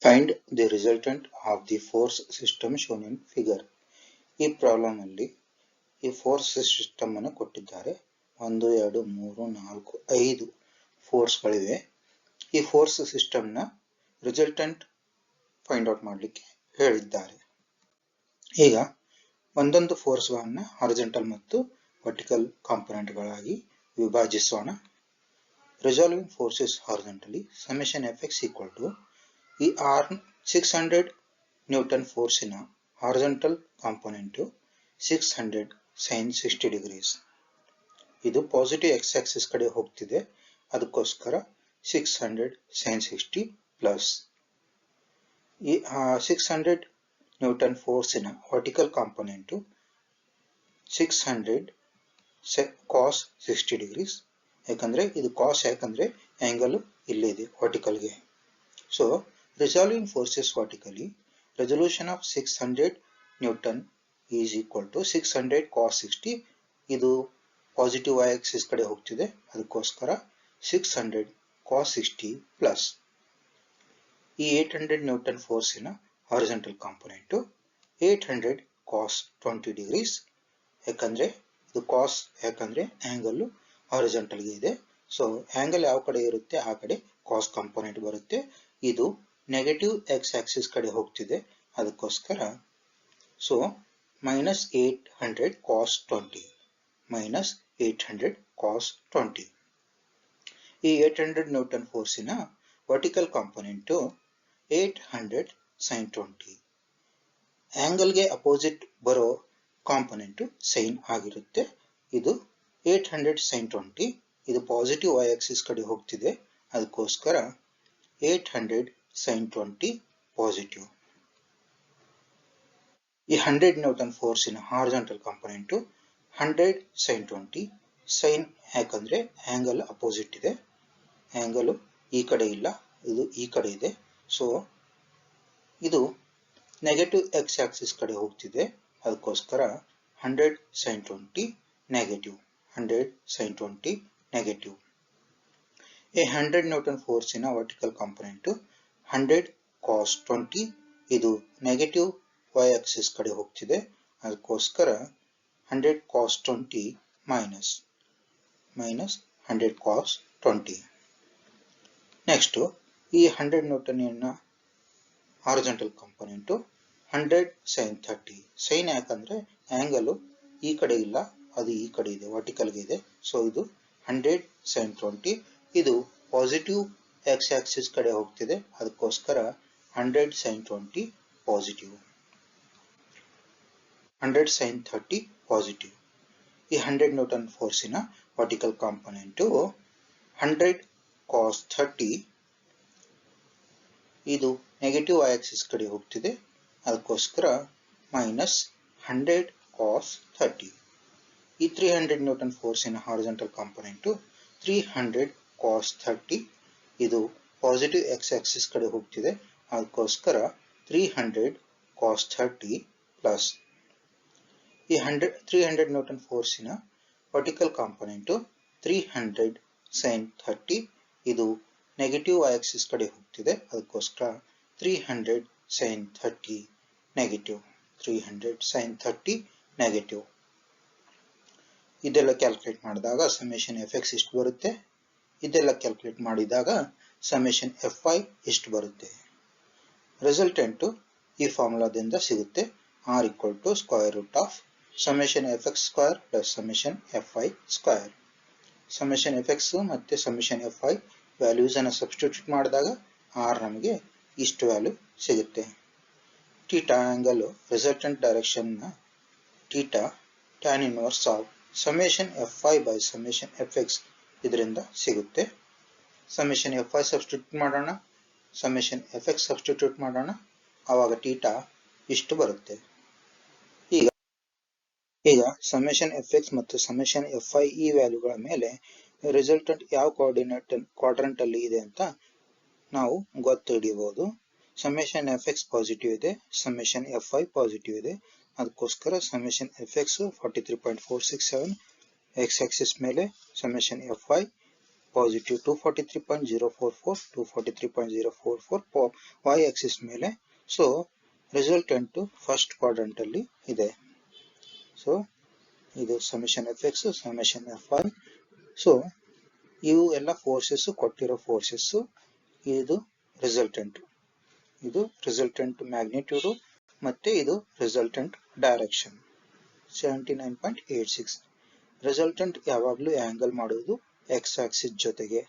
Find the resultant of the force system shown in figure. ಈ problem ಅಲ್ಲಿ ಈ force system ಅನ್ನು ಕೊಟ್ಟಿದ್ದಾರೆ. 1 2 3 4 5 ಫೋರ್ಸ್ಗಳಿವೆ. ಈ ಫೋರ್ಸ್ ಸಿಸ್ಟಮ್ ನ ರಿಸಲ್ಟೆಂಟ್ ಫೈಂಡ್ ಔಟ್ ಮಾಡಲಿಕ್ಕೆ ಹೇಳಿದ್ದಾರೆ. ಈಗ ಒಂದೊಂದು ಫೋರ್ಸ್ ಗಳನ್ನು ಹಾರಿಜಾಂಟಲ್ ಮತ್ತು ವರ್ಟಿಕಲ್ ಕಾಂಪೊನೆಂಟ್ ಗಳಾಗಿ ವಿಭಜಿಸೋಣ. Resolving forces horizontally, summation Fx equal to ಈ 600 ನ್ಯೂಟನ್ ಫೋರ್ಸಿನ ಹಾರಿಜಾಂಟಲ್ ಕಾಂಪೊನೆಂಟ್ 600 sin 60 degrees. ಇದು ಪಾಸಿಟಿವ್ ಎಕ್ಸ್ ಆಕ್ಸಿಸ್ ಕಡೆ ಹೋಗ್ತಿದೆ, ಅದಕ್ಕೋಸ್ಕರ 600 sin 60 ಪ್ಲಸ್ ಈ 600 ನ್ಯೂಟನ್ ಫೋರ್ಸಿನ ವರ್ಟಿಕಲ್ ಕಾಂಪೊನೆಂಟ್ 600 cos 60 degrees. ಯಾಕಂದ್ರೆ ಇದು ಕಾಸ್, ಯಾಕಂದ್ರೆ ಆಂಗಲ್ ಇಲ್ಲಿದೆ ವರ್ಟಿಕಲ್ಗೆ. So resolving forces vertically, resolution of 600 Newton is equal to 600 cos 60. ಇದು ಪಾಸಿಟಿವ್ y ಆಕ್ಸಿಸ್ ಕಡೆ ಹೋಗ್ತಿದೆ, ಅದಕ್ಕೋಸ್ಕರ 600 cos 60 ಪ್ಲಸ್ ಈ 800 ನ್ಯೂಟನ್ ಫೋರ್ಸಿನ ಹಾರಿಜಾಂಟಲ್ ಕಾಂಪೊನೆಂಟ್ 800 cos 20 degrees. ಯಾಕಂದ್ರೆ ಇದು ಕಾಸ್, ಯಾಕಂದ್ರೆ ಆಂಗಲ್ ಹಾರಿಜಾಂಟಲ್ಗೆ ಇದೆ. ಸೊ ಆಂಗಲ್ ಯಾವ ಕಡೆ ಇರುತ್ತೆ ಆ ಕಡೆ ಕಾಸ್ ಕಾಂಪೊನೆಂಟ್ ಬರುತ್ತೆ. ಇದು ನೆಗೆಟಿವ್ ಎಕ್ಸ್ ಆಕ್ಸಿಸ್ ಕಡೆ ಹೋಗ್ತಿದೆ, ಅದಕ್ಕೋಸ್ಕರ so minus 800 cos 20 minus 800 cos 20. ಈ 800 ನ್ಯೂಟನ್ ಫೋರ್ಸಿನ ವರ್ಟಿಕಲ್ ಕಾಂಪೊನೆಂಟ್ 800 sin 20. ಆಂಗಲ್ಗೆ ಅಪೋಸಿಟ್ ಬರೋ ಕಾಂಪೊನೆಂಟ್ ಸೈನ್ ಆಗಿರುತ್ತೆ. ಇದು 800 sin 20, ಇದು ಪಾಸಿಟಿವ್ y ಆಕ್ಸಿಸ್ ಕಡೆ ಹೋಗ್ತಿದೆ, ಅದಕ್ಕೋಸ್ಕರ 800 sin 20 ಪಾಸಿಟಿವ್. ಈ 100 ನ್ಯೂಟನ್ ಫೋರ್ಸಿನ ಹಾರಿಜಾಂಟಲ್ ಕಾಂಪೊನೆಂಟ್ 100 sin 20. ಸೈನ್ ಯಾಕಂದ್ರೆ ಆಂಗಲ್ ಅಪೋಸಿಟ್ ಇದೆ, ಆಂಗಲ್ ಈ ಕಡೆ ಇಲ್ಲ, ಇದು ಈ ಕಡೆ ಇದೆ. ಸೊ ಇದು ನೆಗೆಟಿವ್ ಎಕ್ಸ್ ಆಕ್ಸಿಸ್ ಕಡೆ ಹೋಗ್ತಿದೆ, ಅದಕ್ಕೋಸ್ಕರ 100 sin 20 ನೆಗೆಟಿವ್. 100 sin 20 negative. ಈ 100 ನ್ಯೂಟನ್ ಫೋರ್ಸಿನ ವರ್ಟಿಕಲ್ ಕಾಂಪೊನೆಂಟ್ 100 cos 20, ಇದು ನೆಗೆಟಿವ್ y ಆಕ್ಸಿಸ್ ಕಡೆ ಹೋಗ್ತಿದೆ, ಅದಕ್ಕೋಸ್ಕರ 100 cos 20 ಮೈನಸ್ 100 cos 20. ನೆಕ್ಸ್ಟ್ ಈ 100 newton horizontal component 100 sin 30. Sine ಯಾಕಂದ್ರೆ ಆಂಗಲ್ ಈ ಕಡೆ ಇಲ್ಲ, ಅದು ಈ ಕಡೆ ಇದೆ, ವರ್ಟಿಕಲ್ಗೆ ಇದೆ. ಸೊ ಇದು 100 sin 20, ಇದು ಪಾಸಿಟಿವ್ ಎಕ್ಸ್ ಆಕ್ಸಿಸ್ ಕಡೆ ಹೋಗ್ತಿದೆ, ಅದಕ್ಕೋಸ್ಕರ 100 sin 20 ಪಾಸಿಟಿವ್. 100 sin 30 positive. ಈ 100 ನ್ಯೂಟನ್ ಫೋರ್ಸಿನ ವರ್ಟಿಕಲ್ ಕಾಂಪೊನೆಂಟ್ 100 cos 30, ಇದು ನೆಗೆಟಿವ್ y ಆಕ್ಸಿಸ್ ಕಡೆ ಹೋಗ್ತಿದೆ, ಅದಕ್ಕೋಸ್ಕರ ಮೈನಸ್ 100 cos 30. ಈ 300 ನ್ಯೂಟನ್ ಫೋರ್ಸಿನ ಹಾರಿಜಾಂಟಲ್ ಕಾಂಪೊನೆಂಟ್ 300 cos 30, ಇದು ಪಾಸಿಟಿವ್ ಎಕ್ಸ್ ಆಕ್ಸಿಸ್ ಕಡೆ ಹೋಗ್ತಿದೆ, ಅದಕ್ಕೋಸ್ಕರ 300 cos 30 ಪ್ಲಸ್ ಈ 300 ನ್ಯೂಟನ್ ಫೋರ್ಸಿನ ವರ್ಟಿಕಲ್ ಕಾಂಪೊನೆಂಟ್ 300 sin 30, ಇದು ನೆಗೆಟಿವ್ y ಆಕ್ಸಿಸ್ ಕಡೆ ಹೋಗ್ತಿದೆ, ಅದಕ್ಕೋಸ್ಕರ 300 sin 30 ನೆಗೆಟಿವ್. 300 sin 30 negative. ಇದೆಲ್ಲ ಕ್ಯಾಲ್ಕುಲೇಟ್ ಮಾಡಿದಾಗ ಸಮೇಷನ್ Fx ಇಷ್ಟು ಬರುತ್ತೆ. ಇದೆಲ್ಲ ಕ್ಯಾಲ್ಕುಲೇಟ್ ಮಾಡಿದಾಗ ಸಮೇಷನ್ Fy ಇಷ್ಟು ಬರುತ್ತೆ. ರಿಸಲ್ಟೆಂಟ್ ಈ ಫಾರ್ಮುಲಾದಿಂದ ಸಿಗುತ್ತೆ. R equal to square root of summation Fx square plus summation Fy square. Summation Fx ಮತ್ತೆ ಸಮೇಷನ್ Fy ವ್ಯಾಲ್ಯೂಸ್ ಅನ್ನು ಸಬ್ಸ್ಟಿಟ್ಯೂಟ್ ಮಾಡಿದಾಗ R ನಮಗೆ ಇಷ್ಟು ವ್ಯಾಲ್ಯೂ ಸಿಗುತ್ತೆ. ಥೀಟಾ ಆಂಗಲ್ ರಿಸಲ್ಟೆಂಟ್ ಡೈರೆಕ್ಷನ್ ನ theta tan inverse of summation Fy by summation Fx ಇದರಿಂದ ಸಿಗುತ್ತೆ. Summation Fy substitute ಮಾಡೋಣ, ಸಮೇಷನ್ Fx ಸಬ್ಸ್ಟಿಟ್ಯೂಟ್ ಮಾಡೋಣ, ಆವಾಗ ಥೀಟಾ ಇಷ್ಟು ಬರುತ್ತೆ. ಈಗ ಸಮೇಷನ್ Fx ಮತ್ತು ಸಮೇಷನ್ Fy ಈ ವ್ಯಾಲ್ಯೂಗಳ ಮೇಲೆ ರಿಸಲ್ಟೆಂಟ್ ಯಾವ ಕ್ವಾಡ್ರಂಟ್ ಅಲ್ಲಿ ಇದೆ ಅಂತ ನಾವು ಗೊತ್ತು ಹಿಡಿಯಬಹುದು. ಸಮೇಷನ್ Fx ಪಾಸಿಟಿವ್ ಇದೆ, ಸಮೇಷನ್ Fy ಪಾಸಿಟಿವ್ ಇದೆ, ಅದಕ್ಕೋಸ್ಕರ ಸಮೇಷನ್ Fx 43.467 ಎಕ್ಸ್ ಆಕ್ಸಿಸ್ ಮೇಲೆ, summation Fy positive 243.044, 243.044 y axis ಮೇಲೆ. ಸೊ ರಿಸಲ್ಟೆಂಟ್ ಫಸ್ಟ್ ಕ್ವಾಡ್ರಂಟ್ ಅಲ್ಲಿ ಇದೆ. ಸೊ ಇದು summation F X, summation F Y. So ಇವು ಎಲ್ಲ ಫೋರ್ಸಸ್, ಕೊಟ್ಟಿರೋ ಫೋರ್ಸಸ್. ಇದು ರಿಸಲ್ಟೆಂಟ್, ಇದು ರಿಸಲ್ಟೆಂಟ್ ಮ್ಯಾಗ್ನಿಟ್ಯೂಡ್, ಮತ್ತೆ ಇದು ರಿಸಲ್ಟೆಂಟ್ ಡೈರೆಕ್ಷನ್. 79.86. ರಿಸಲ್ಟೆಂಟ್ ಯಾವಾಗಲೂ ಆಂಗಲ್ ಮಾಡೋದು ಎಕ್ಸ್ ಆಕ್ಸಿಸ್ ಜೊತೆಗೆ.